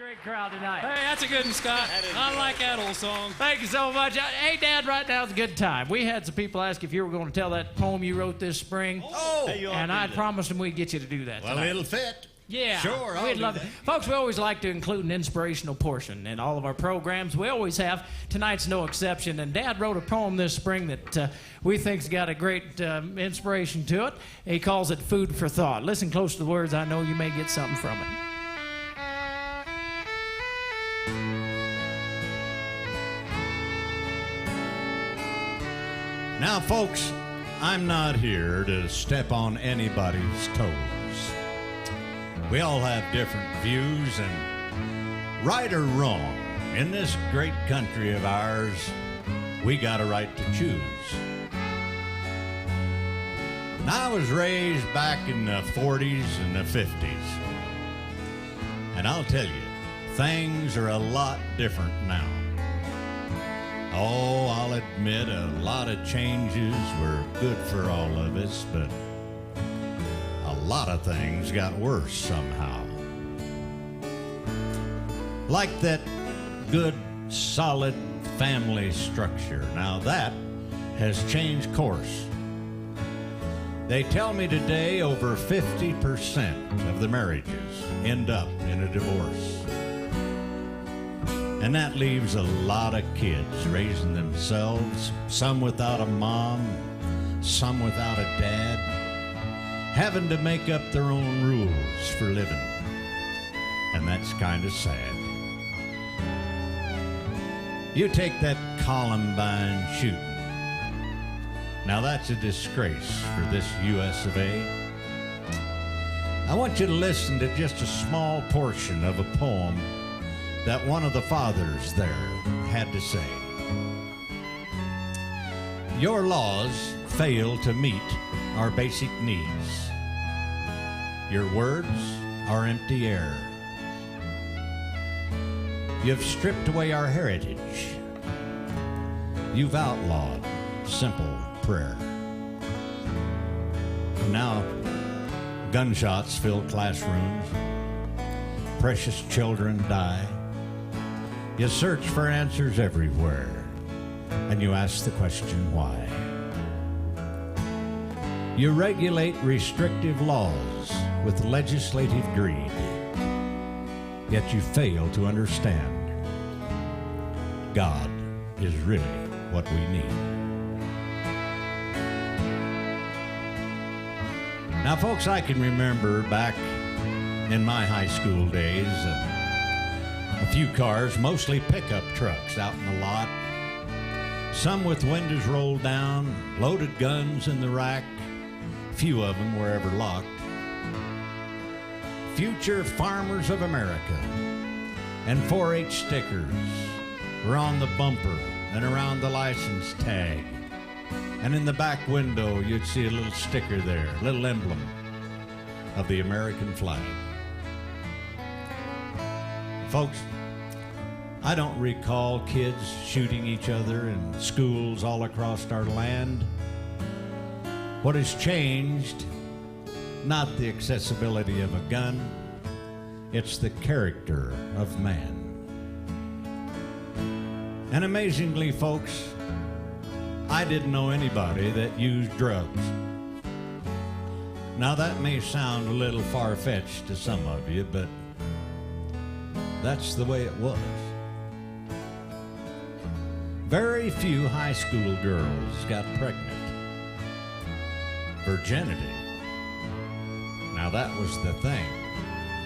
Great crowd tonight. Hey, that's a good one, Scott. I like that old song. Thank you so much. Hey, Dad, right now is a good time. We had some people ask if you were going to tell that poem you wrote this spring. Oh, and I promised them we'd get you to do that well, tonight. it'll fit. Yeah, Sure, I'll we'd do love that. it. Folks, we always like to include an inspirational portion in all of our programs. We always have. Tonight's no exception. And Dad wrote a poem this spring that we think's got a great inspiration to it. He calls it Food for Thought. Listen close to the words. I know you may get something from it. Now, folks, I'm not here to step on anybody's toes. We all have different views, and right or wrong, in this great country of ours, we got a right to choose. And I was raised back in the 40s and the 50s. And I'll tell you, things are a lot different now. Oh, I'll admit a lot of changes were good for all of us, but a lot of things got worse somehow. Like that good, solid family structure. Now that has changed course. They tell me today over 50% of the marriages end up in a divorce. And that leaves a lot of kids raising themselves, some without a mom, some without a dad, having to make up their own rules for living. And that's kind of sad. You take that Columbine shooting. Now that's a disgrace for this US of A. I want you to listen to just a small portion of a poem that one of the fathers there had to say. Your laws fail to meet our basic needs. Your words are empty air. You've stripped away our heritage. You've outlawed simple prayer. Now, gunshots fill classrooms. Precious children die. You search for answers everywhere, and you ask the question, why? You regulate restrictive laws with legislative greed, yet you fail to understand God is really what we need. Now, folks, I can remember back in my high school days, a few cars, mostly pickup trucks out in the lot. Some with windows rolled down, loaded guns in the rack. Few of them were ever locked. Future Farmers of America and 4-H stickers were on the bumper and around the license tag. And in the back window, you'd see a little sticker there, a little emblem of the American flag. Folks, I don't recall kids shooting each other in schools all across our land. What has changed, not the accessibility of a gun, it's the character of man. And amazingly, folks, I didn't know anybody that used drugs. Now that may sound a little far-fetched to some of you, but that's the way it was. Very few high school girls got pregnant. Virginity. Now that was the thing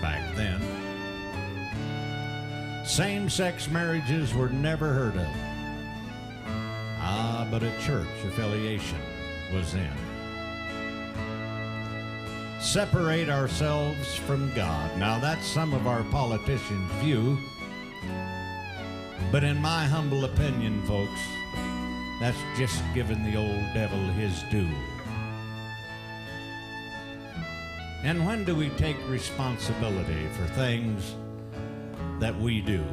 back then. Same-sex marriages were never heard of. But a church affiliation was in. Separate ourselves from God. Now that's some of our politicians' view. But in my humble opinion, folks, that's just giving the old devil his due. And when do we take responsibility for things that we do?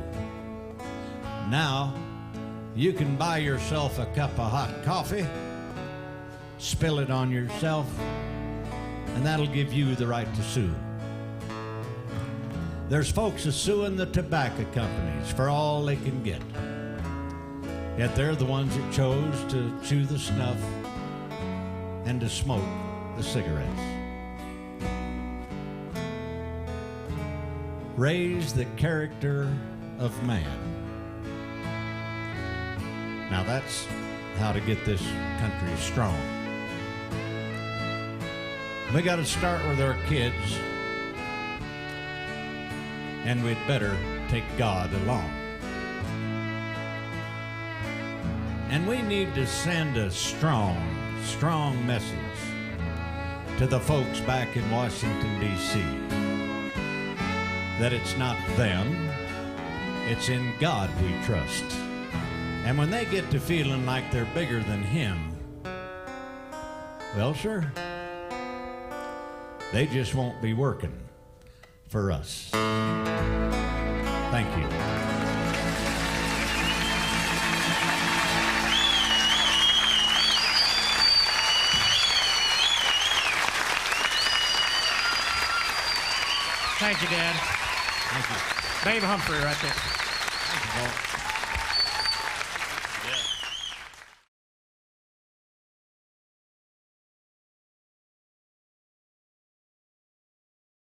Now, you can buy yourself a cup of hot coffee, spill it on yourself, and that'll give you the right to sue. There's folks a suing the tobacco companies for all they can get. Yet they're the ones that chose to chew the snuff and to smoke the cigarettes. Raise the character of man. Now that's how to get this country strong. We got to start with our kids, and we'd better take God along. And we need to send a strong message to the folks back in Washington, D.C. that it's not them, it's in God we trust. And when they get to feeling like they're bigger than Him, well, sure, they just won't be working for us. Thank you. Thank you, Dad. Thank you. Babe Humphrey right there. Thank you, Paul.